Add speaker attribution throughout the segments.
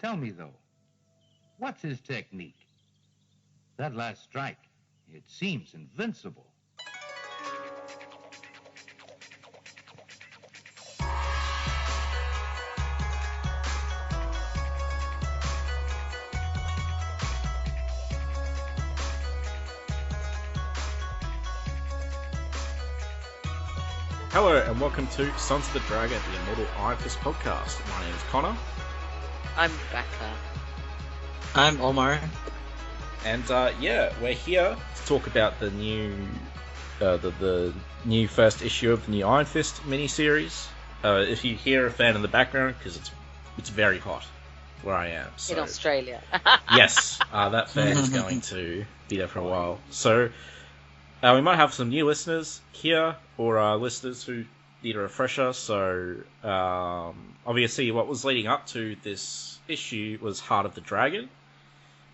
Speaker 1: Tell me, though, what's his technique? That last strike, it seems invincible.
Speaker 2: Hello and welcome to Sons of the Dragon, the Immortal Iron Fist podcast. My name is Connor.
Speaker 3: I'm Becca.
Speaker 4: I'm Omar.
Speaker 2: And we're here to talk about the new the new first issue of the new Iron Fist miniseries. If you hear a fan in the background, because it's very hot where I am. So.
Speaker 3: In Australia.
Speaker 2: Yes, that fan is going to be there for a while. So we might have some new listeners here, or listeners who need a refresher. So, obviously, what was leading up to this issue was Heart of the Dragon.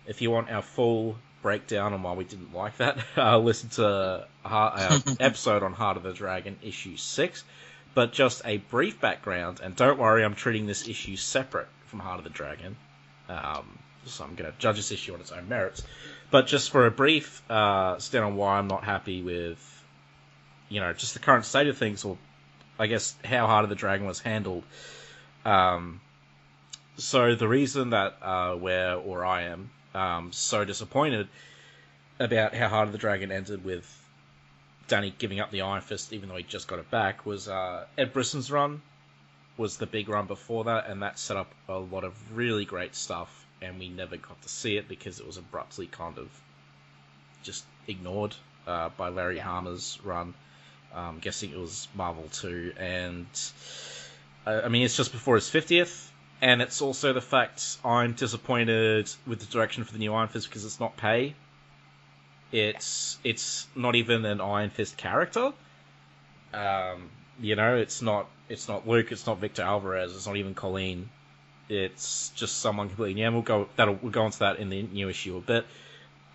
Speaker 2: If you want our full breakdown on why we didn't like that, listen to our episode on Heart of the Dragon, issue 6. But just a brief background, and don't worry, I'm treating this issue separate from Heart of the Dragon. So I'm going to judge this issue on its own merits. But just for a brief stand on why I'm not happy with, just the current state of things, or I guess how Heart of the Dragon was handled. So the reason that I am so disappointed about how Heart of the Dragon ended with Danny giving up the Iron Fist, even though he just got it back, was Ed Brisson's run was the big run before that, and that set up a lot of really great stuff. And we never got to see it because it was abruptly kind of just ignored by Larry Hama's run. I'm guessing it was Marvel 2. And, it's just before his 50th. And it's also the fact I'm disappointed with the direction for the new Iron Fist because it's not Pei. It's not even an Iron Fist character. It's not Luke, it's not Victor Alvarez, it's not even Colleen. It's just someone completely new, and we'll go into that in the new issue a bit.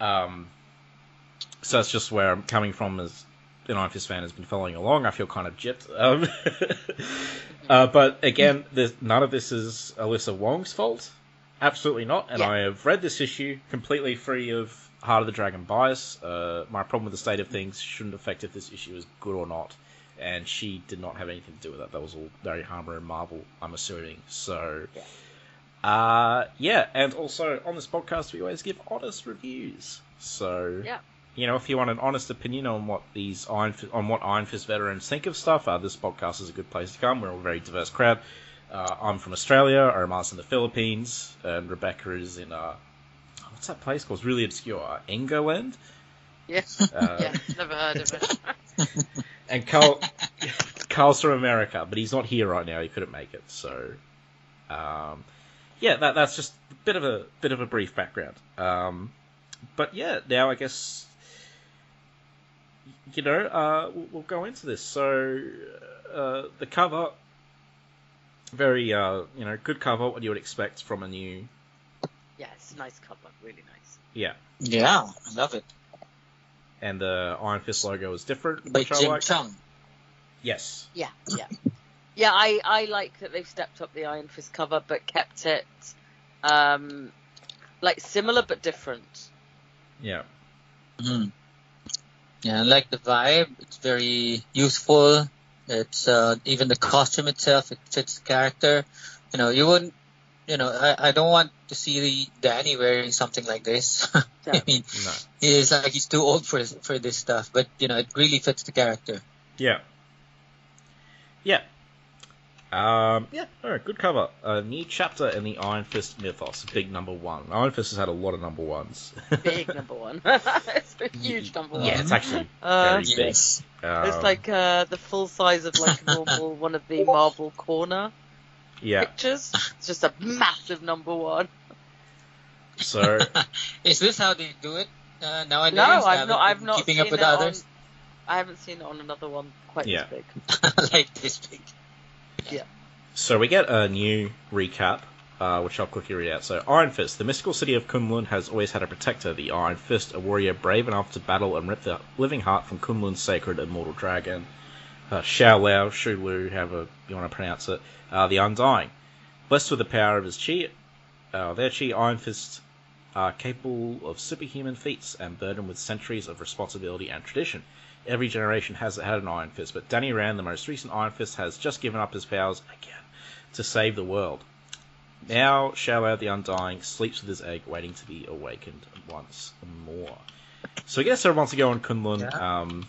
Speaker 2: So that's just where I'm coming from as an Iron Fist fan has been following along. I feel kind of gypped. But again, none of this is Alyssa Wong's fault. Absolutely not. And I have read this issue completely free of Heart of the Dragon bias. My problem with the state of things shouldn't affect if this issue is good or not. And she did not have anything to do with that. That was all Larry Hama and Marvel, I'm assuming. So, and also on this podcast, we always give honest reviews. So, if you want an honest opinion on what Iron Fist veterans think of stuff, this podcast is a good place to come. We're all a very diverse crowd. I'm from Australia, Omar's in the Philippines, and Rebecca is in what's that place called? It's really obscure. Engoland?
Speaker 3: Yeah, never heard of it.
Speaker 2: And Carl's from America, but he's not here right now. He couldn't make it, so that's just a bit of a brief background. But now I guess we'll go into this. So the cover, very good cover. What you would expect from a new.
Speaker 3: Yeah, it's a nice cover, really nice.
Speaker 2: Yeah.
Speaker 4: Yeah, I love it.
Speaker 2: And the Iron Fist logo is different,
Speaker 4: By
Speaker 2: which I
Speaker 4: Jim
Speaker 2: like.
Speaker 4: Chung.
Speaker 2: Yes.
Speaker 3: Yeah. I like that they've stepped up the Iron Fist cover, but kept it similar but different.
Speaker 2: Yeah.
Speaker 4: Mm-hmm. Yeah, I like the vibe. It's very youthful. It's even the costume itself. It fits the character. You wouldn't. I don't want to see Danny wearing something like this.
Speaker 3: No.
Speaker 4: I mean, he's too old for this stuff. But it really fits the character.
Speaker 2: Yeah. Yeah. All right, good cover. A new chapter in the Iron Fist mythos. Big number 1. Iron Fist has had a lot of number 1s.
Speaker 3: Big number 1. It's a huge number 1.
Speaker 2: Yeah, it's actually very big.
Speaker 4: Yes.
Speaker 3: It's like the full size of like a normal one of the Marvel Corner pictures. It's just a massive number 1.
Speaker 2: So,
Speaker 4: is this how they do it nowadays?
Speaker 3: No, I've not
Speaker 4: keeping
Speaker 3: seen
Speaker 4: up with
Speaker 3: it
Speaker 4: others.
Speaker 3: I haven't seen it on another one quite this big.
Speaker 4: Like this big.
Speaker 3: Yeah.
Speaker 2: So we get a new recap, which I'll quickly read out. So, Iron Fist. The mystical city of Kunlun has always had a protector, the Iron Fist, a warrior brave enough to battle and rip the living heart from Kunlun's sacred immortal dragon. Xiao Lao, Shu Lu, however you want to pronounce it, the Undying. Blessed with the power of his chi, Their Chi Iron Fist are capable of superhuman feats and burdened with centuries of responsibility and tradition. Every generation has had an Iron Fist, but Danny Rand, the most recent Iron Fist, has just given up his powers again to save the world. Now, Shao the Undying sleeps with his egg, waiting to be awakened once more. So I guess everyone's to go on Kunlun.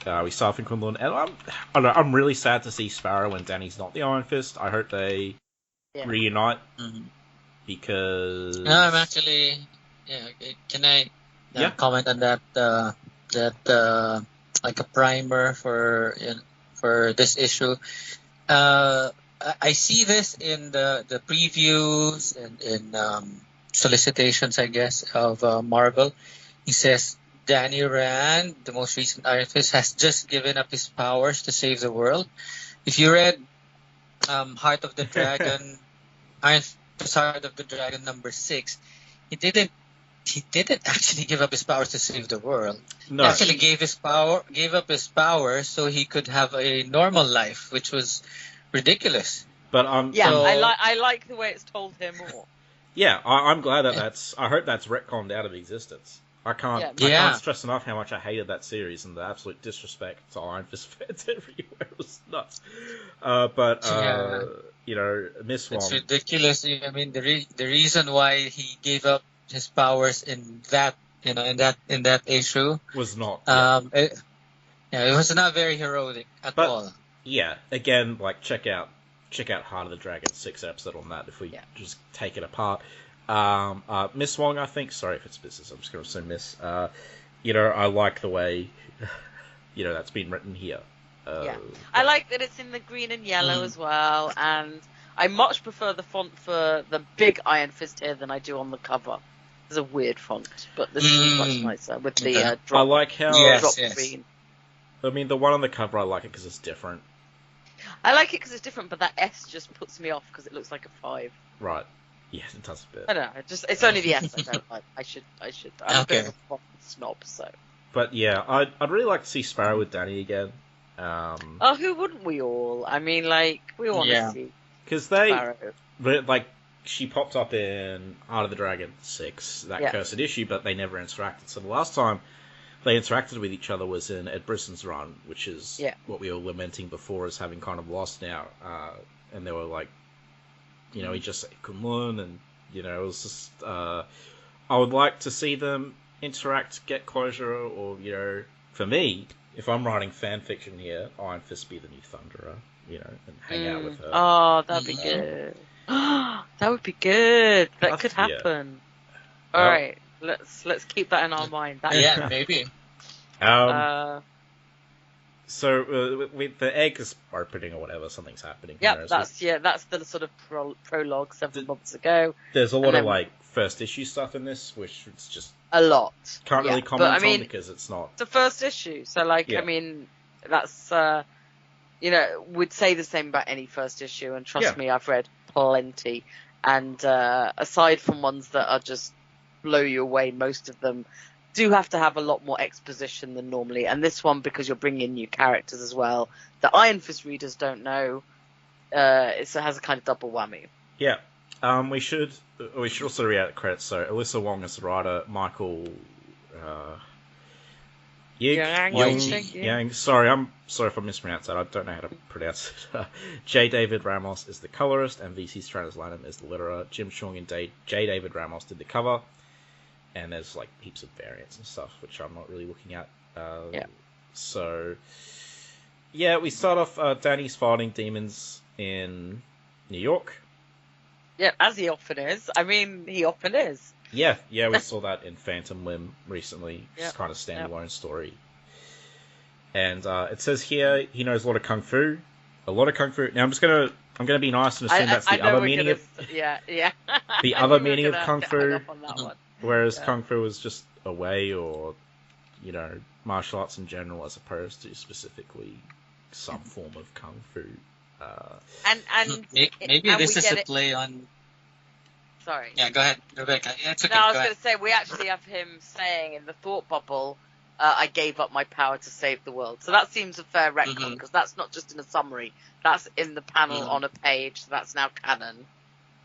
Speaker 2: Yeah. We start in Kunlun, and I'm really sad to see Sparrow when Danny's not the Iron Fist. I hope they reunite because.
Speaker 4: No, I'm actually. Yeah, can I comment on that? Like a primer for this issue. I see this in the previews and in solicitations, I guess, of Marvel. He says Danny Rand, the most recent Iron Fist, has just given up his powers to save the world. If you read Heart of the Dragon, Iron Fist Heart of the Dragon #6, he didn't actually give up his powers to save the world.
Speaker 2: No.
Speaker 4: He actually gave up his powers so he could have a normal life, which was ridiculous.
Speaker 2: But
Speaker 3: I like the way it's told here more.
Speaker 2: Yeah, I'm glad that I hope that's retconned out of existence. I can't stress enough how much I hated that series and the absolute disrespect to Iron Fist fans everywhere. It was nuts. Miss Wong.
Speaker 4: It's ridiculous. I mean, the reason why he gave up his powers in that issue
Speaker 2: was not.
Speaker 4: It was not very heroic at all.
Speaker 2: Yeah, again, like check out Heart of the Dragon 6 episode on that if we just take it apart. Miss Wong, I think. Sorry if it's business. I'm just going to say Miss. I like the way that's been written here.
Speaker 3: I like that it's in the green and yellow as well, and I much prefer the font for the big Iron Fist here than I do on the cover. It's a weird font, but this is much nicer with the drop.
Speaker 2: I like how
Speaker 3: drop green.
Speaker 2: I mean, the one on the cover, I like it because it's different.
Speaker 3: I like it because it's different, but that S just puts me off because it looks like a 5.
Speaker 2: Right. Yeah, it does a bit.
Speaker 3: I know. It's only the S I don't like. I should. I'm a bit of a font snob, so.
Speaker 2: But yeah, I'd really like to see Sparrow with Danny again.
Speaker 3: Who wouldn't we all? I mean, like, we all want to see.
Speaker 2: Because she popped up in Heart of the Dragon 6, that cursed issue, but they never interacted. So the last time they interacted with each other was in Ed Brisson's run, which is what we were lamenting before as having kind of lost now. And they were like, he just said Kunlun, and, it was just, I would like to see them interact, get closure, or, for me, if I'm writing fan fiction here, Iron Fist be the new Thunderer, and hang out with her.
Speaker 3: Oh, that'd be good. That would be good. That could happen. All right, let's keep that in our mind.
Speaker 4: Maybe.
Speaker 2: So with the egg is opening or whatever, something's happening.
Speaker 3: That's the sort of prologue several months ago.
Speaker 2: There's a lot of first issue stuff in this, which it's just
Speaker 3: a lot.
Speaker 2: Can't really comment on because it's not.
Speaker 3: It's the first issue, so I mean, that's we'd say the same about any first issue, and trust me, I've read plenty. And aside from ones that are just blow you away, most of them do have to have a lot more exposition than normally. And this one, because you're bringing in new characters as well, the Iron Fist readers don't know. It has a kind of double whammy.
Speaker 2: Yeah. We should also read out the credits. So Alyssa Wong as the writer, Michael Yang. Sorry if I mispronounced that. I don't know how to pronounce it. Jay David Ramos is the colorist, and VC's translator is the letterer. Jim Chung and Jay David Ramos did the cover. And there's heaps of variants and stuff, which I'm not really looking at. So, we start off. Danny's fighting demons in New York.
Speaker 3: Yeah, as he often is. I mean, he often is.
Speaker 2: Yeah, we saw that in Phantom Limb recently. It's kind of standalone story. And it says here he knows a lot of kung fu. Now I'm gonna be nice and assume that's the other meaning of the other meaning of kung fu. Whereas kung fu is just a way, or martial arts in general, as opposed to specifically some form of kung fu.
Speaker 4: Maybe this is a play on.
Speaker 3: Sorry.
Speaker 4: Yeah, go ahead, Rebecca. Yeah, it's okay.
Speaker 3: No, I was going to say we actually have him saying in the thought bubble, "I gave up my power to save the world." So that seems a fair retcon because that's not just in a summary; that's in the panel on a page. So that's now canon.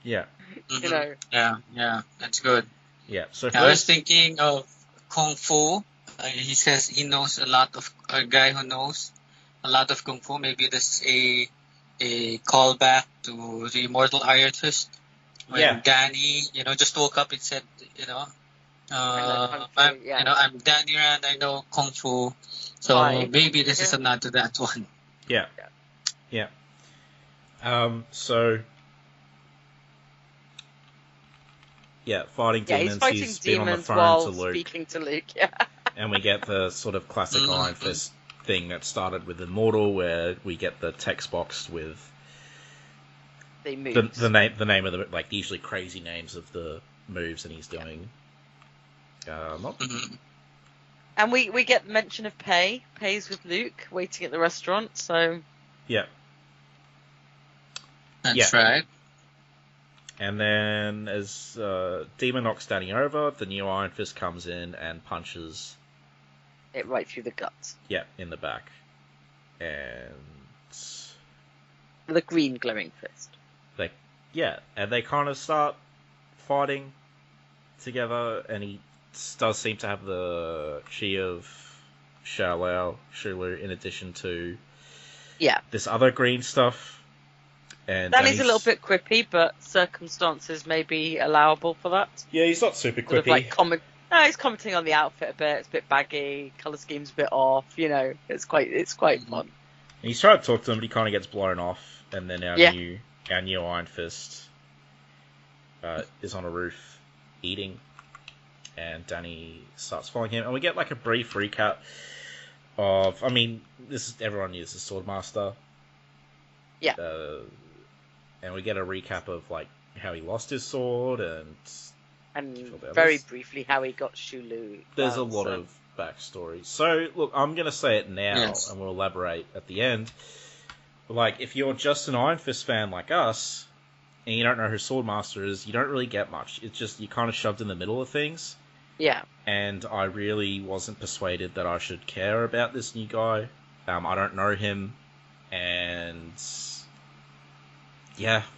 Speaker 2: Yeah.
Speaker 3: You know.
Speaker 4: Yeah, that's good.
Speaker 2: Yeah. So
Speaker 4: I was thinking of Kung Fu. He says he knows a guy who knows a lot of Kung Fu. Maybe this is a callback to the Immortal Iron Fist. When Danny, just woke up and said, I'm Danny Rand, I know Kung Fu. So maybe this is a nod to that one.
Speaker 2: Yeah. So fighting demons.
Speaker 3: He's fighting
Speaker 2: He's
Speaker 3: demons
Speaker 2: been on the phone
Speaker 3: while
Speaker 2: to Luke.
Speaker 3: speaking to Luke. Yeah.
Speaker 2: And we get the sort of classic Iron Fist thing that started with Immortal, where we get the text box with the name of the, like, usually crazy names of the moves that he's doing.
Speaker 3: And we get mention of Pay's with Luke waiting at the restaurant. So
Speaker 4: that's right.
Speaker 2: And then as Demon knocks Danny over, the new Iron Fist comes in and punches
Speaker 3: it right through the guts.
Speaker 2: Yeah, in the back. And
Speaker 3: the green glowing fist.
Speaker 2: And they kind of start fighting together, and he does seem to have the chi of Shulu in addition to this other green stuff. And
Speaker 3: Danny's a little bit quippy, but circumstances may be allowable for that.
Speaker 2: Yeah, he's not super quippy.
Speaker 3: He's commenting on the outfit a bit. It's a bit baggy, colour scheme's a bit off. It's quite fun.
Speaker 2: And he's trying to talk to him, but he kind of gets blown off. And then our new Iron Fist is on a roof eating, and Danny starts following him. And we get like a brief recap of, everyone uses Swordmaster.
Speaker 3: Yeah.
Speaker 2: And we get a recap of like how he lost his sword
Speaker 3: and very briefly how he got Shulu.
Speaker 2: There's a lot of backstory. So look, I'm gonna say it now, and we'll elaborate at the end. Like, if you're just an Iron Fist fan like us, and you don't know who Swordmaster is, you don't really get much. It's just you're kind of shoved in the middle of things.
Speaker 3: Yeah.
Speaker 2: And I really wasn't persuaded that I should care about this new guy. I don't know him, and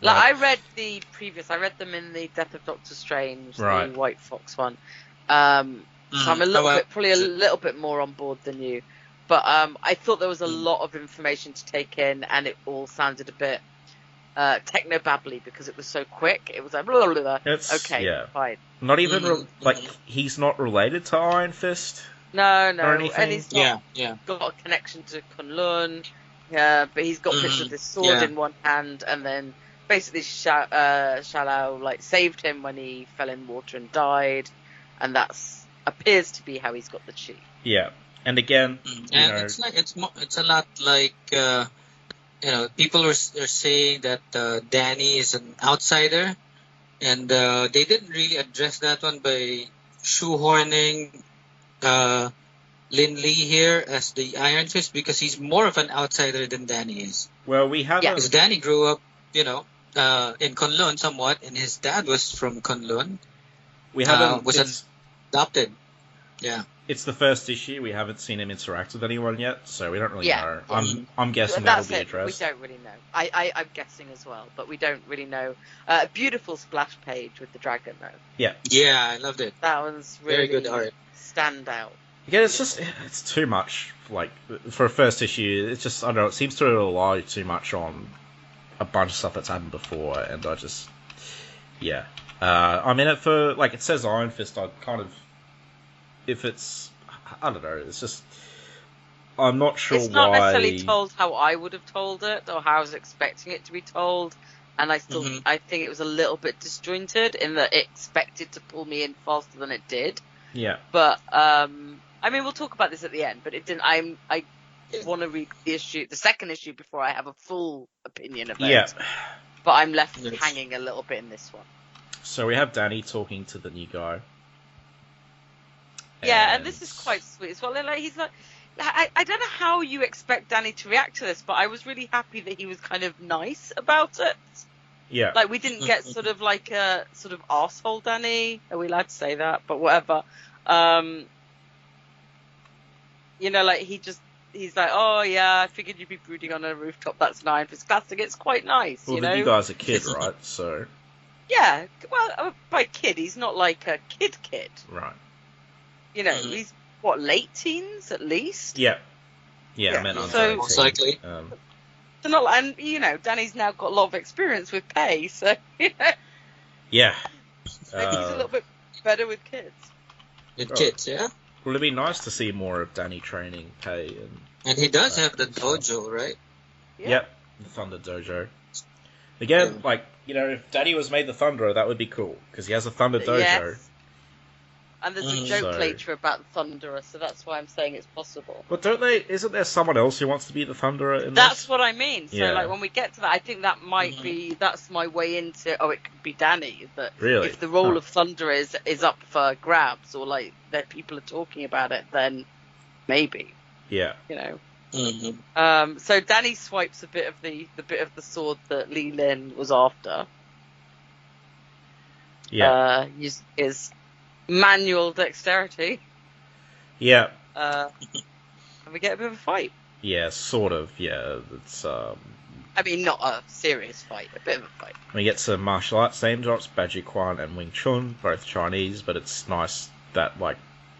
Speaker 3: I read the previous. I read them in the Death of Doctor Strange, the White Fox one. So I'm a little bit more on board than you. But I thought there was a lot of information to take in, and it all sounded a bit techno-babbly because it was so quick. It was like, blah, blah, blah. Fine.
Speaker 2: Not even, he's not related to Iron Fist?
Speaker 3: No. And he's not got a connection to Kunlun. Yeah, but he's got bits of this sword in one hand, and then basically Shalo saved him when he fell in water and died, and that's appears to be how he's got the chi.
Speaker 2: Yeah. And again,
Speaker 4: it's a lot like people are saying that Danny is an outsider, and they didn't really address that one by shoehorning Lin Lee here as the Iron Fist, because he's more of an outsider than Danny is.
Speaker 2: Well, we have
Speaker 4: because Danny grew up, in Kunlun somewhat, and his dad was from Kunlun. Was adopted. Yeah.
Speaker 2: It's the first issue. We haven't seen him interact with anyone yet, so we don't really know. I'm guessing that'll be addressed.
Speaker 3: We don't really know. I'm guessing as well, but we don't really know. Beautiful splash page with the dragon, though.
Speaker 2: Yeah.
Speaker 4: Yeah, I loved it.
Speaker 3: That one's really
Speaker 4: very good art.
Speaker 3: Stand out.
Speaker 2: Yeah, it's too much. Like, for a first issue, it's just, I don't know, it seems to rely too much on a bunch of stuff that's happened before, and I just, I'm in it for, like, it says Iron Fist, I kind of, if it's, I don't know, it's just, I'm not sure why.
Speaker 3: It's not necessarily told how I would have told it, or how I was expecting it to be told, and I still, I think it was a little bit disjointed, in that it expected to pull me in faster than it did.
Speaker 2: Yeah.
Speaker 3: But, we'll talk about this at the end, but it didn't, I want to read the second issue before I have a full opinion of it.
Speaker 2: Yeah.
Speaker 3: But I'm left hanging a little bit in this one.
Speaker 2: So we have Danny talking to the new guy.
Speaker 3: Yeah, and this is quite sweet as well. He's like, I don't know how you expect Danny to react to this, but I was really happy that he was kind of nice about it.
Speaker 2: Yeah.
Speaker 3: Like, we didn't get sort of like a sort of arsehole Danny. Are we allowed to say that? But whatever. He's like, oh yeah, I figured you'd be brooding on a rooftop. That's an Iron Fist classic. It's quite nice,
Speaker 2: Well, the new guy's a kid, right? So.
Speaker 3: Yeah, well, by kid, he's not like a kid.
Speaker 2: Right.
Speaker 3: You know, he's, late teens at least?
Speaker 2: Yeah. Yeah, I meant under
Speaker 3: so
Speaker 2: 18.
Speaker 4: Most likely.
Speaker 3: So not, and, you know, Danny's now got a lot of experience with pay, so, you know.
Speaker 2: Yeah.
Speaker 3: Maybe he's a little bit better with kids.
Speaker 4: With kids, yeah.
Speaker 2: Well, it'd be nice to see more of Danny training pay.
Speaker 4: And he does have the dojo, right?
Speaker 3: Yeah.
Speaker 2: Yep, the Thunder Dojo. Again, like, you know, if Danny was made the Thunderer, that would be cool, because he has a Thunder Dojo.
Speaker 3: Yes. And there's a joke
Speaker 2: So-
Speaker 3: later about the Thunderer, so that's why I'm saying it's possible.
Speaker 2: But isn't there someone else who wants to be the Thunderer in
Speaker 3: That's
Speaker 2: this?
Speaker 3: what I mean. So,
Speaker 2: Yeah.
Speaker 3: like, when we get to that, I think that might be, that's my way into, it could be Danny. That
Speaker 2: Really?
Speaker 3: if the role of Thunderer is up for grabs, or, like, that people are talking about it, then maybe,
Speaker 2: Yeah.
Speaker 3: you know.
Speaker 4: Mm-hmm.
Speaker 3: So Danny swipes a bit of the sword that Li Lin was after.
Speaker 2: Yeah.
Speaker 3: Is manual dexterity.
Speaker 2: Yeah.
Speaker 3: And we get a bit of a fight.
Speaker 2: Yeah, sort of. Yeah, it's
Speaker 3: I mean, not a serious fight, a bit of a fight.
Speaker 2: we get some martial arts name drops: Baji Quan and Wing Chun, both Chinese. But it's nice that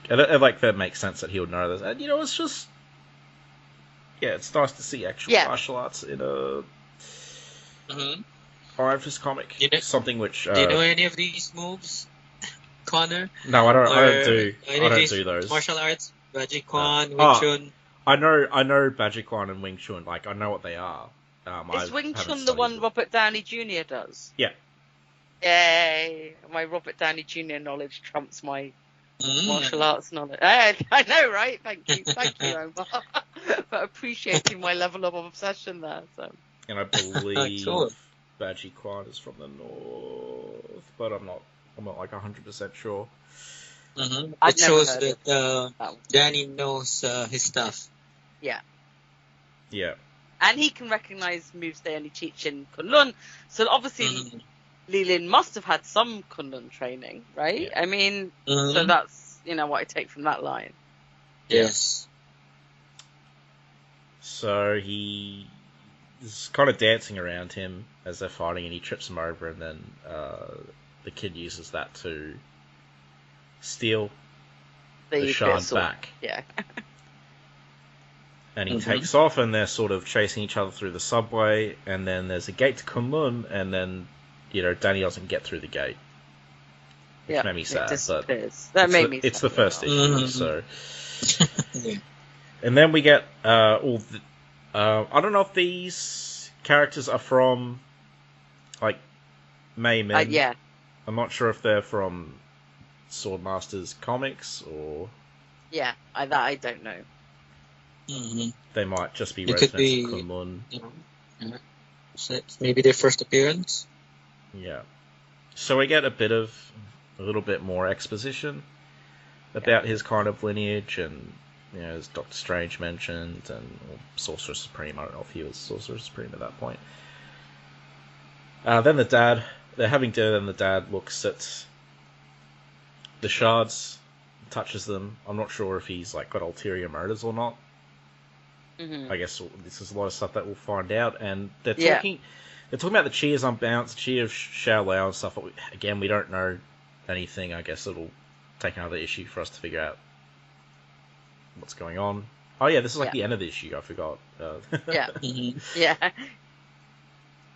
Speaker 2: that makes sense that he would know this. And you know, it's just it's nice to see actual martial arts in a Iron Fist comic.
Speaker 4: You know-
Speaker 2: Something which
Speaker 4: Do you know any of these moves, Connor?
Speaker 2: no, I don't do
Speaker 4: Any of these
Speaker 2: those.
Speaker 4: martial arts? Baji Quan, Wing Chun.
Speaker 2: I know Baji Quan and Wing Chun. Like I know what they are.
Speaker 3: Is Wing Chun the one Robert Downey Jr. does?
Speaker 2: Yeah.
Speaker 3: Yay! My Robert Downey Jr. knowledge trumps my martial arts knowledge. I know, right? Thank you, Omar, for appreciating my level of obsession there. So.
Speaker 2: And I believe
Speaker 4: Sure.
Speaker 2: Baji Quan is from the north, but I'm not like 100% sure.
Speaker 4: Mm-hmm.
Speaker 3: I've
Speaker 4: It
Speaker 3: never
Speaker 4: shows
Speaker 3: heard
Speaker 4: that Danny knows his stuff.
Speaker 3: Yeah.
Speaker 2: Yeah.
Speaker 3: And he can recognize moves they only teach in Kunlun. So obviously, Li Lin must have had some Kunlun training, right?
Speaker 2: Yeah.
Speaker 3: I mean, so that's, what I take from that line.
Speaker 4: Yes.
Speaker 2: So he is kind of dancing around him as they're fighting, and he trips him over, and then the kid uses that to steal the shard
Speaker 3: sword.
Speaker 2: back.
Speaker 3: Yeah.
Speaker 2: And he takes off, and they're sort of chasing each other through the subway, and then there's a gate to Kunlun, and then, Danny doesn't get through the gate. Which made me sad, but it's the first issue, so... And then we get I don't know if these characters are from, like, Mei Min.
Speaker 3: Yeah.
Speaker 2: I'm not sure if they're from Swordmasters comics, or...
Speaker 3: Yeah, I don't know.
Speaker 2: They might just be
Speaker 4: It
Speaker 2: residents
Speaker 4: could be,
Speaker 2: of Kunlun.
Speaker 4: So it's maybe their first appearance.
Speaker 2: Yeah. So we get a little bit more exposition about his kind of lineage, and as Doctor Strange mentioned, and Sorcerer Supreme. I don't know if he was Sorcerer Supreme at that point. Then they're having dinner, and the dad looks at the shards, touches them. I'm not sure if he's got ulterior motives or not. I guess this is a lot of stuff that we'll find out, and they're talking about the Chi is unbalanced, the Chi of Xiao Lao and stuff. Again, we don't know anything. I guess it'll take another issue for us to figure out what's going on. Oh yeah, this is the end of the issue. I forgot.
Speaker 3: Yeah. Yeah.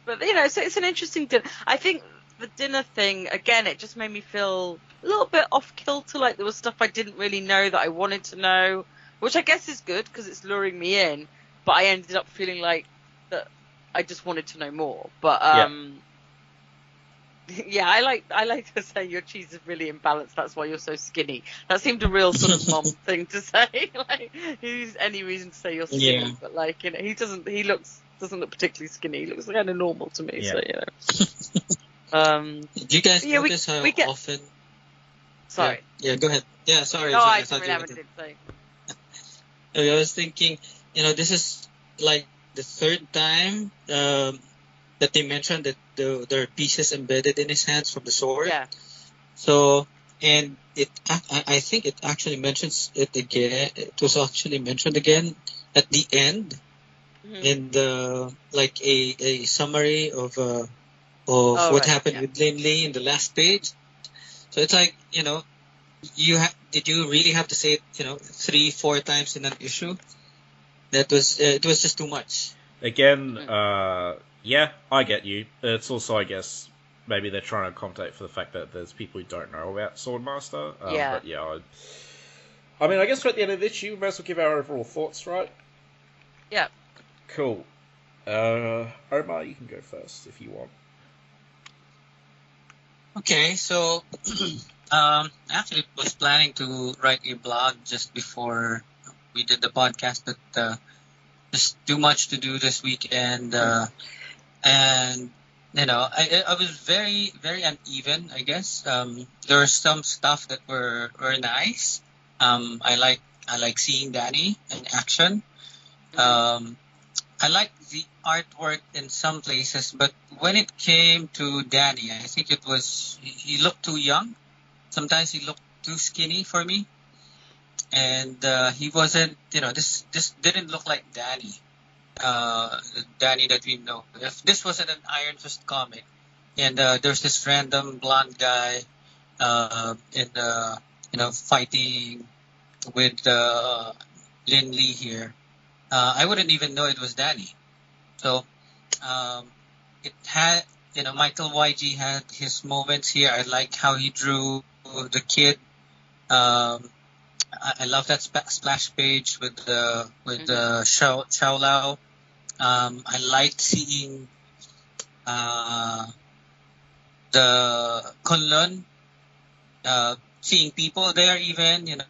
Speaker 3: But so it's an interesting dinner. I think the dinner thing again, it just made me feel a little bit off kilter. Like there was stuff I didn't really know that I wanted to know. Which I guess is good because it's luring me in, but I ended up feeling like that I just wanted to know more. But I like to say your cheese is really imbalanced. That's why you're so skinny. That seemed a real sort of mom thing to say. Who's any reason to say you're skinny? Yeah. But he doesn't. He doesn't look particularly skinny. He looks kind of normal to me.
Speaker 2: Yeah.
Speaker 3: So
Speaker 4: Do you guys notice how often?
Speaker 3: Sorry.
Speaker 4: Yeah. Go ahead. Yeah. Sorry.
Speaker 3: No, I didn't really have anything to say.
Speaker 4: I was thinking, this is like the third time that they mentioned that there are pieces embedded in his hands from the sword.
Speaker 3: Yeah.
Speaker 4: So, and I think it actually mentions it again. It was actually mentioned again at the end in the a summary of of what
Speaker 3: right,
Speaker 4: happened
Speaker 3: yeah.
Speaker 4: with Lin Lee in the last page. So it's like, did you really have to say it, 3-4 times in an issue? That was it was just too much.
Speaker 2: Again, yeah, I get you. It's also, I guess, maybe they're trying to accommodate for the fact that there's people who don't know about Swordmaster.
Speaker 3: Yeah.
Speaker 2: But yeah, I mean, I guess at the end of this, you may as well give our overall thoughts, right?
Speaker 3: Yeah.
Speaker 2: Cool. Omar, you can go first if you want.
Speaker 4: Okay, so I actually was planning to write a blog just before we did the podcast, but just too much to do this weekend, and I was very, very uneven, I guess. There were some stuff that were nice. I like seeing Danny in action. I like the artwork in some places, but when it came to Danny, I think he looked too young. Sometimes he looked too skinny for me, and he wasn't. This didn't look like Danny. Danny that we know. If this wasn't an Iron Fist comic, and there's this random blonde guy, fighting with Lin Lee here, I wouldn't even know it was Danny. So, it had, Michael YG had his moments here. I like how he drew the kid. I love that splash page with Xiao Lao. I liked seeing the Kunlun, seeing people there even,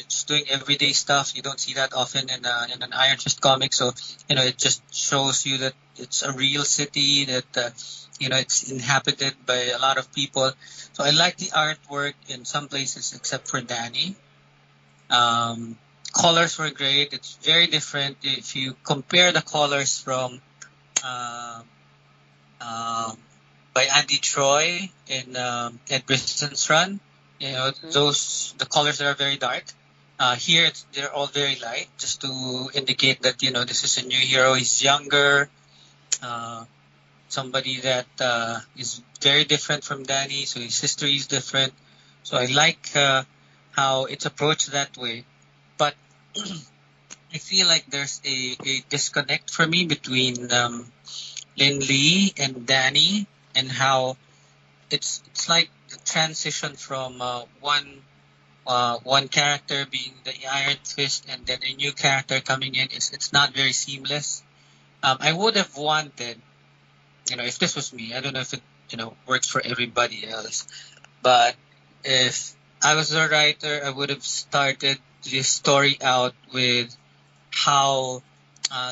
Speaker 4: just doing everyday stuff. You don't see that often in an Iron Fist comic. So, it just shows you that it's a real city, that, it's inhabited by a lot of people. So I like the artwork in some places except for Danny. Colors were great. It's very different if you compare the colors from by Andy Troy in Ed Brisson's run. The colors are very dark. Here they're all very light, just to indicate that this is a new hero. He's younger, somebody that is very different from Danny. So his history is different. So I like how it's approached that way. But I feel like there's a disconnect for me between Lin Lee and Danny, and how it's like the transition from one character being the Iron Fist and then a new character coming in. It's not very seamless. I would have wanted, if this was me, I don't know if it works for everybody else, but if I was a writer, I would have started this story out with how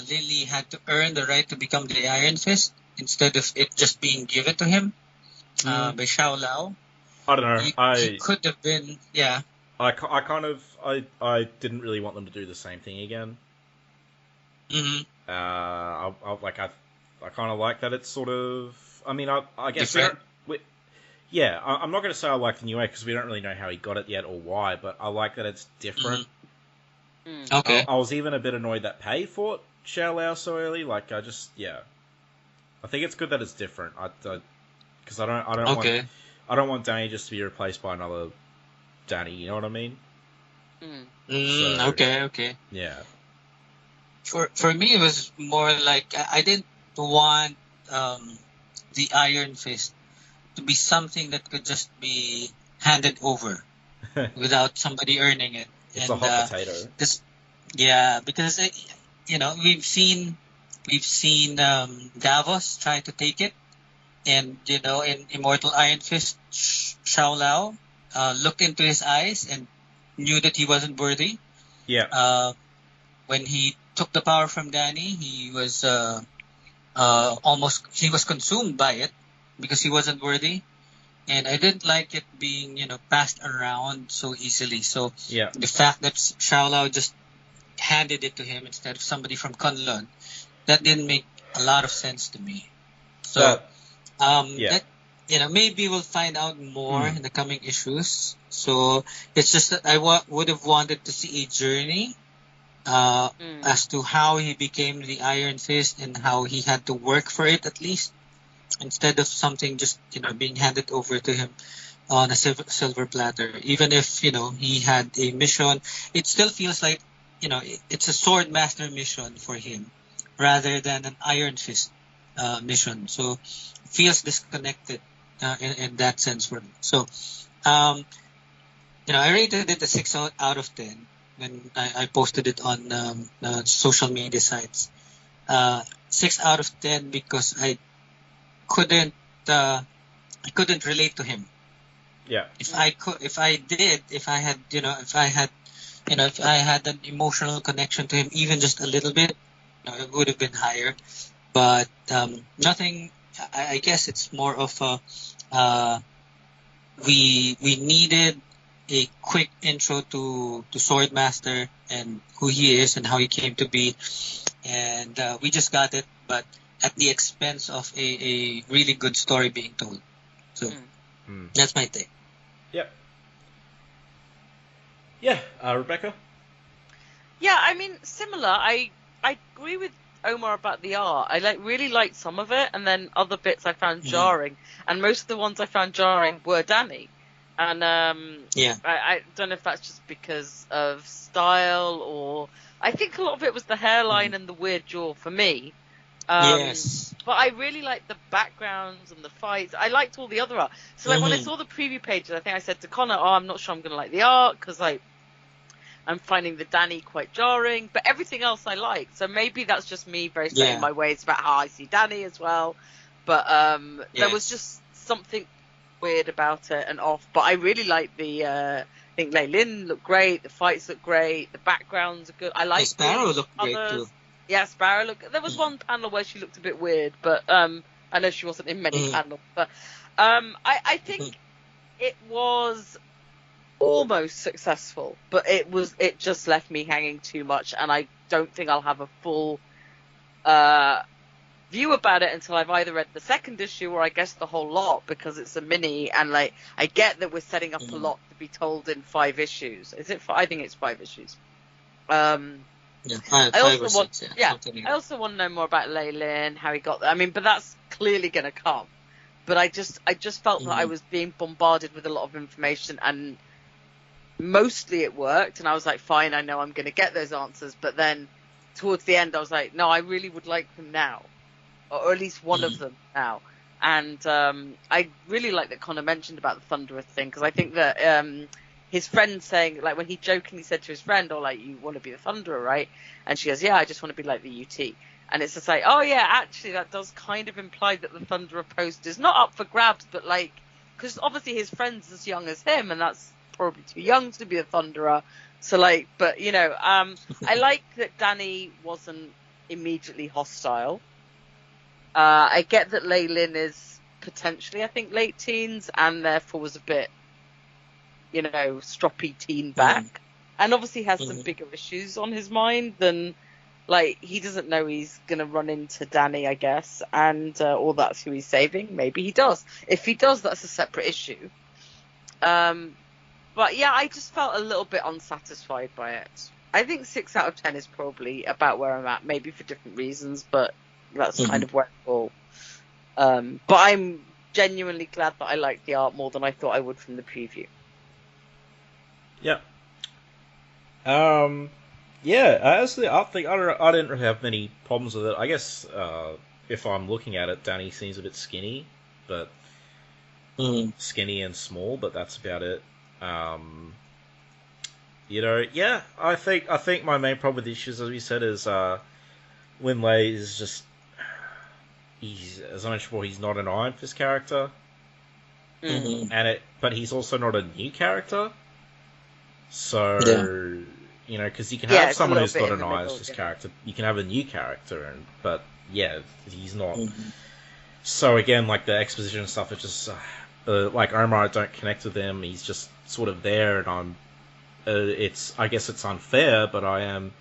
Speaker 4: Lily had to earn the right to become the Iron Fist instead of it just being given to him by Xiao Lao.
Speaker 2: I don't know.
Speaker 4: He could have been, yeah.
Speaker 2: I didn't really want them to do the same thing again.
Speaker 4: Mm-hmm.
Speaker 2: I kind of like that it's sort of. I mean, I guess
Speaker 4: different.
Speaker 2: I'm not going to say I like the new way because we don't really know how he got it yet or why, but I like that it's different.
Speaker 4: Mm-hmm. Okay.
Speaker 2: I was even a bit annoyed that Pei fought Xiao Lao so early. I think it's good that it's different. Because I don't want Danny just to be replaced by another Danny. You know what I mean?
Speaker 4: Okay.
Speaker 2: Yeah.
Speaker 4: For me, it was more like I didn't want the Iron Fist to be something that could just be handed over without somebody earning it.
Speaker 2: It's a hot potato.
Speaker 4: Because we've seen Davos try to take it, and in Immortal Iron Fist, Xiao Lao looked into his eyes and knew that he wasn't worthy.
Speaker 2: Yeah.
Speaker 4: When he took the power from Danny, he was he was consumed by it because he wasn't worthy, and I didn't like it being passed around so easily. So the fact that Xiao Lao just handed it to him instead of somebody from Kunlun, that didn't make a lot of sense to me. So that, maybe we'll find out more in the coming issues. So it's just that I would have wanted to see a journey as to how he became the Iron Fist and how he had to work for it at least. instead of something just being handed over to him on a silver platter. Even if he had a mission, it still feels like it's a sword master mission for him rather than an Iron Fist mission. So it feels disconnected in that sense for me. So I rated it a 6 out of 10 when I posted it on social media sites. 6 out of 10 because I couldn't relate to him.
Speaker 2: Yeah.
Speaker 4: If I had an emotional connection to him, even just a little bit, it would have been higher. But nothing. I guess it's more of we needed a quick intro to Swordmaster and who he is and how he came to be, and we just got it, but at the expense of a really good story being told. So that's my take.
Speaker 2: Yep. Yeah, Rebecca?
Speaker 3: Yeah, I mean, similar. I agree with Omar about the art. I really liked some of it, and then other bits I found jarring. And most of the ones I found jarring were Danny. And I don't know if that's just because of style, or I think a lot of it was the hairline and the weird jaw for me.
Speaker 4: Yes.
Speaker 3: But I really liked the backgrounds and the fights. I liked all the other art. So when I saw the preview pages, I think I said to Connor, I'm not sure I'm going to like the art because I'm finding the Danny quite jarring, but everything else I like. So maybe that's just me very set in my ways about how I see Danny as well. But there was just something weird about it and off. But I really like I think Lei Lin looked great. The fights look great. The backgrounds are good. I like
Speaker 4: Sparrow looked great too.
Speaker 3: Yeah, Sparrow looked. There was one panel where she looked a bit weird, but I know she wasn't in many panels. But I think it was almost successful, but it just left me hanging too much, and I don't think I'll have a full view about it until I've either read the second issue or I guess the whole lot, because it's a mini, and I get that we're setting up a lot to be told in 5 issues. Is it? I think it's 5 issues.
Speaker 4: Five or six.
Speaker 3: I also want to know more about Lei Lin, how he got there. I mean, but that's clearly going to come. But I just felt that I was being bombarded with a lot of information, and mostly it worked, and I was like, fine, I know I'm going to get those answers. But then towards the end, I was like, no, I really would like them now, or at least one of them now. And I really like that Connor mentioned about the Thunderer thing, because I think that his friend saying, like, when he jokingly said to his friend, oh, like, you want to be the Thunderer, right? And she goes, yeah, I just want to be like the UT. And it's just like, oh, yeah, actually, that does kind of imply that the Thunderer post is not up for grabs, but, like, because obviously his friend's as young as him, and that's probably too young to be a Thunderer. So, like, but, I like that Danny wasn't immediately hostile. I get that Lei Lin is potentially, I think, late teens, and therefore was a bit, stroppy teen back. And obviously has some bigger issues on his mind than, like, he doesn't know he's going to run into Danny, I guess, and or that's who he's saving. Maybe he does. If he does, that's a separate issue. But yeah, I just felt a little bit unsatisfied by it. I think 6 out of 10 is probably about where I'm at, maybe for different reasons, but that's kind of where I fall. But I'm genuinely glad that I liked the art more than I thought I would from the preview.
Speaker 2: Yeah. As the art thing, I didn't really have many problems with it. I guess if I'm looking at it, Danny seems a bit skinny, but skinny and small, but that's about it. I think my main problem with the issues, as we said, is Lin Lei is just, as I mentioned before, he's not an Iron Fist character, but he's also not a new character. So because you can have someone who's got an Iron Fist character, you can have a new character, but he's not. So again, like the exposition and stuff, it's just like Omar, I don't connect with him. He's just sort of there, and I'm. I guess it's unfair, but I am,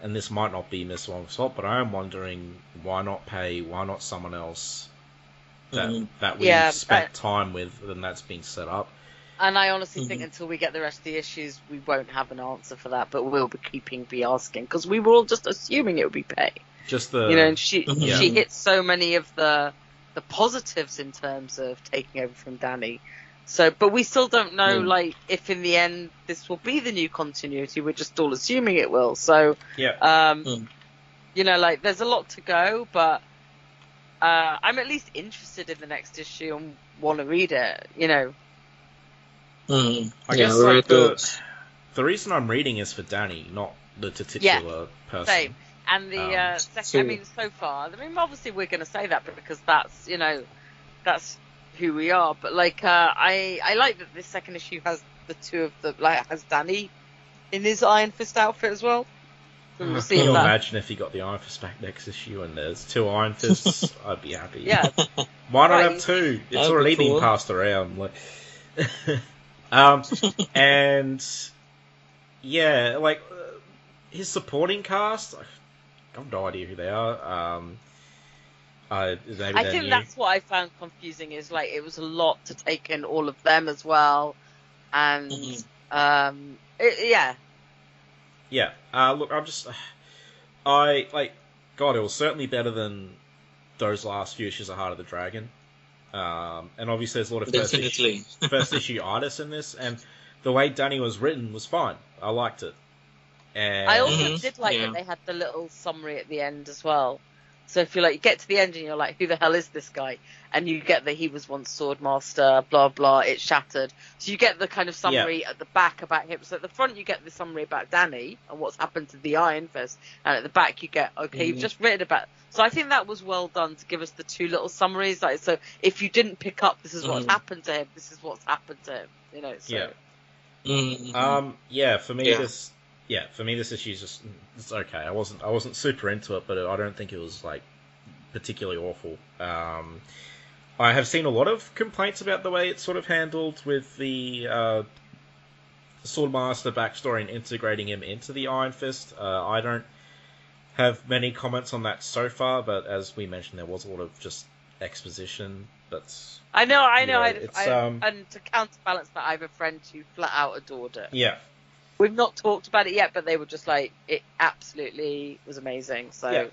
Speaker 2: and this might not be Miss Wong's fault, but I am wondering why not pay, why not someone else that we've spent time with, and that's been set up.
Speaker 3: And I honestly think until we get the rest of the issues, we won't have an answer for that, but we'll be asking, because we were all just assuming it would be pay.
Speaker 2: Just the...
Speaker 3: and she hits so many of the the positives in terms of taking over from Danny. So, but we still don't know, like, if in the end this will be the new continuity. We're just all assuming it will. So, you know, like, there's a lot to go, but I'm at least interested in the next issue and want to read it, you know.
Speaker 2: I guess, like, the reason I'm reading is for Danny, not the titular person.
Speaker 3: Same. And the second, I mean, so far, I mean, obviously we're going to say that because that's, you know, that's who we are. But, like, I like that this second issue has the two of the, like, has Danny in his Iron Fist outfit as well. So we'll see
Speaker 2: Can you
Speaker 3: that.
Speaker 2: imagine if he got the Iron Fist back next issue and there's 2 Iron Fists? I'd be happy.
Speaker 3: Yeah.
Speaker 2: Why not have 2? It's already been passed around. Like, and yeah, like his supporting cast, I have no idea who they are. I think
Speaker 3: that's what I found confusing. Is like it was a lot to take in all of them as well, and
Speaker 2: yeah. Look, I like. God, it was certainly better than those last few issues of Heart of the Dragon. And obviously there's a lot of first issue artists in this, and the way Danny was written was fine. I liked it. And
Speaker 3: I also did like that they had the little summary at the end as well. So if you like, you get to the end and you're like, who the hell is this guy? And you get that he was once Swordmaster, blah, blah, it shattered. So you get the kind of summary at the back about him. So at the front you get the summary about Danny and what's happened to the Iron Fist. And at the back you get, you've just written about... So I think that was well done to give us the 2 little summaries. Like, so if you didn't pick up, this is what's happened to him, this is what's happened to him. You know, so...
Speaker 2: For me this issue is just, it's okay. I wasn't super into it, but I don't think it was like particularly awful. I have seen a lot of complaints about the way it's sort of handled with the Swordmaster backstory and integrating him into the Iron Fist. I don't have many comments on that so far, but as we mentioned, there was a lot of just exposition. That's
Speaker 3: I know.
Speaker 2: and
Speaker 3: to counterbalance that, I have a friend who flat out adored it.
Speaker 2: Yeah.
Speaker 3: We've not talked about it yet, but they were just like, it absolutely was amazing. So,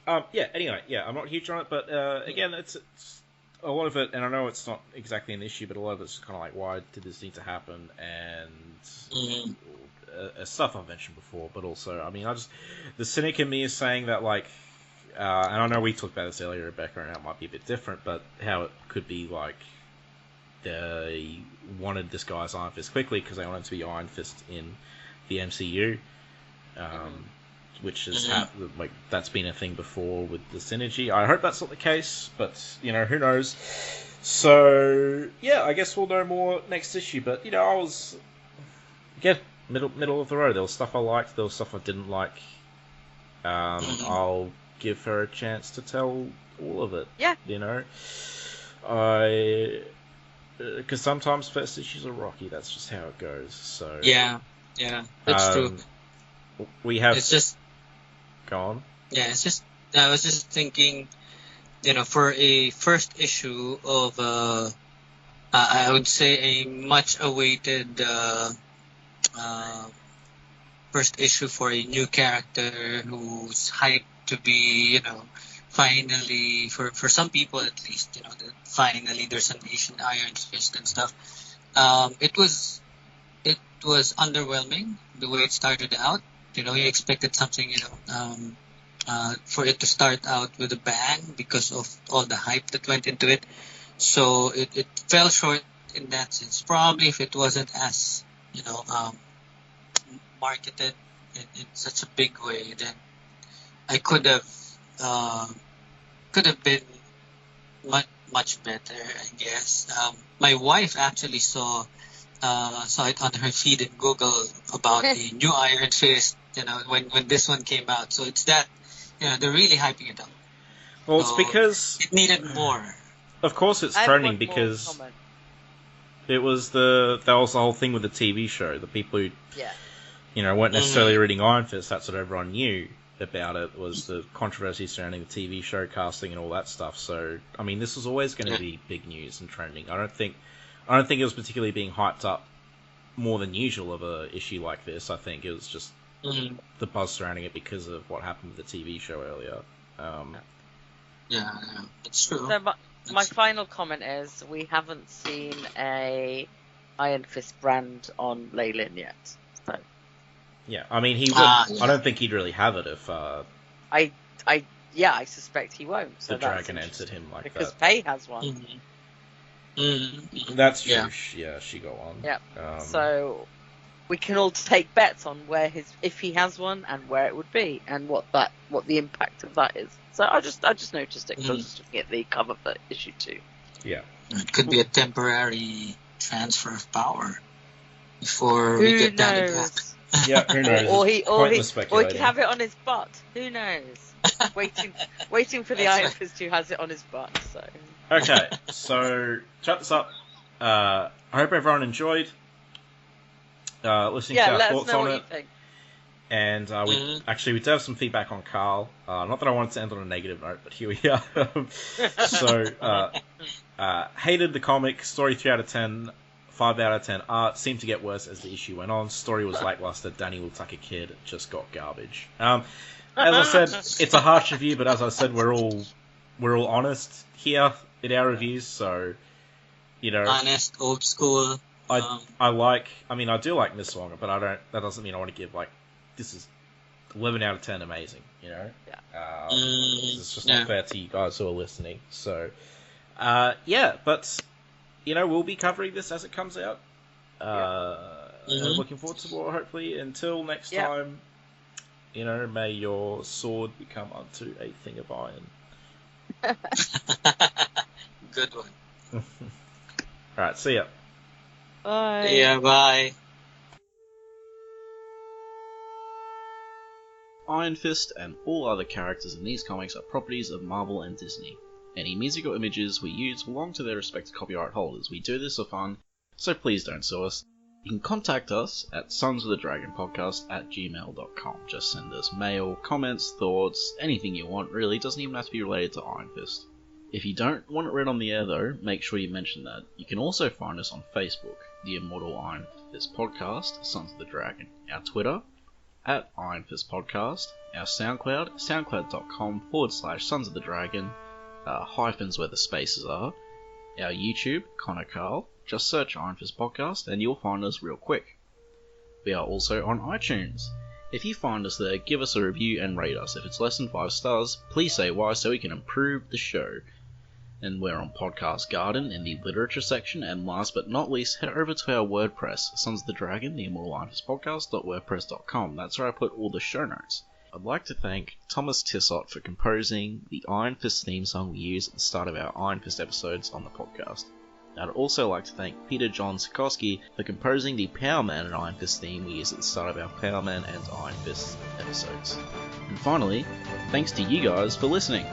Speaker 2: Anyway, I'm not huge on it, but again, it's a lot of it, and I know it's not exactly an issue, but a lot of it's kind of like, why did this need to happen? And stuff I've mentioned before, but also, I mean, the cynic in me is saying that, like, and I know we talked about this earlier, Rebecca, and how it might be a bit different, but how it could be like, they wanted this guy's Iron Fist quickly because they wanted to be Iron Fist in the MCU, which is like that's been a thing before with the synergy. I hope that's not the case, but you know, who knows. So yeah, I guess we'll know more next issue. But you know, I was middle of the road. There was stuff I liked, there was stuff I didn't like. I'll give her a chance to tell all of it.
Speaker 3: Yeah,
Speaker 2: you know, because sometimes first issues are rocky. That's just how it goes. So
Speaker 4: yeah, that's true.
Speaker 2: We have.
Speaker 4: It's just.
Speaker 2: Go on.
Speaker 4: Yeah, it's just. I was just thinking, you know, for a first issue of, I would say a much awaited first issue for a new character who's hyped to be, you know, finally, for some people at least, you know, that finally there's an Asian Iron Fist and stuff. It was underwhelming the way it started out. You know, you expected something, you know, for it to start out with a bang because of all the hype that went into it. So it fell short in that sense. Probably if it wasn't as, you know, marketed in such a big way, then I could have been much better, I guess. My wife actually saw it on her feed in Google about the new Iron Fist, you know, when this one came out. So it's that, you know, they're really hyping it up.
Speaker 2: Well, it's because
Speaker 4: it needed more.
Speaker 2: Of course, it's trending because that was the whole thing with the TV show. The people who, you know, weren't necessarily reading Iron Fist. That's what everyone knew about it, was the controversy surrounding the TV show casting and all that stuff. So, I mean, this was always going to be big news and trending. I don't think it was particularly being hyped up more than usual of a issue like this. I think it was just the buzz surrounding it because of what happened with the TV show earlier.
Speaker 4: Yeah, it's true.
Speaker 3: So my final comment is we haven't seen a Iron Fist brand on Leyland yet. So
Speaker 2: Yeah, I mean, he would.
Speaker 4: Yeah.
Speaker 2: I don't think he'd really have it if
Speaker 3: I suspect he won't. So
Speaker 2: the
Speaker 3: that's
Speaker 2: dragon entered him like
Speaker 3: because
Speaker 2: that.
Speaker 3: Pei has one.
Speaker 2: That's true.
Speaker 4: Yeah.
Speaker 2: She got one.
Speaker 3: Yeah. So we can all take bets on where if he has one and where it would be and what the impact of that is. So I just noticed it because I was just looking at the cover for issue 2.
Speaker 2: Yeah.
Speaker 4: It could be a temporary transfer of power before we get Danny back.
Speaker 2: Yeah, who knows?
Speaker 3: or he
Speaker 2: speculating.
Speaker 3: could have it on his butt. Who knows? waiting for the Iron Fist who has it on his butt. So.
Speaker 2: Okay, so to wrap this up. I hope everyone enjoyed listening to our
Speaker 3: let us
Speaker 2: thoughts
Speaker 3: know
Speaker 2: on
Speaker 3: what
Speaker 2: it.
Speaker 3: you think.
Speaker 2: And we do have some feedback on Carl. Not that I wanted to end on a negative note, but here we are. Hated the comic. Story 3 out of 10. 5 out of 10. Art seemed to get worse as the issue went on. Story was lackluster. Danny looks like a kid. Just got garbage. As I said, it's a harsh review, but as I said, we're all honest here in our reviews. So,
Speaker 4: Honest, old school.
Speaker 2: I do like Miss Wong, but that doesn't mean I want to give this is 11 out of 10 amazing,
Speaker 3: Yeah.
Speaker 2: It's just not fair to you guys who are listening. So, but, we'll be covering this as it comes out. Looking forward to more, hopefully. Until next time, may your sword become unto a thing of iron.
Speaker 4: Good one.
Speaker 2: Alright, see ya.
Speaker 3: Bye.
Speaker 4: Yeah, bye.
Speaker 5: Iron Fist and all other characters in these comics are properties of Marvel and Disney. Any music or images we use belong to their respective copyright holders. We do this for fun, so please don't sue us. You can contact us at sonsofthedragonpodcast@gmail.com. Just send us mail, comments, thoughts, anything you want really. It doesn't even have to be related to Iron Fist. If you don't want it read on the air though, make sure you mention that. You can also find us on Facebook, the Immortal Iron Fist Podcast, Sons of the Dragon. Our Twitter, at Iron Fist Podcast. Our SoundCloud, soundcloud.com/Sons of the Dragon, hyphens where the spaces are. Our YouTube, Connor Carl. Just search Iron Fist Podcast and you'll find us real quick. We are also on iTunes. If you find us there, give us a review and rate us. If it's less than 5 stars, please say why so we can improve the show. And we're on Podcast Garden in the literature section, and last but not least, head over to our WordPress, Sons of the Dragon, the Immortal Iron Fist Podcast.wordpress.com. That's where I put all the show notes. I'd like to thank Thomas Tissot for composing the Iron Fist theme song we use at the start of our Iron Fist episodes on the podcast. I'd also like to thank Peter John Sikorsky for composing the Power Man and Iron Fist theme we use at the start of our Power Man and Iron Fist episodes. And finally, thanks to you guys for listening.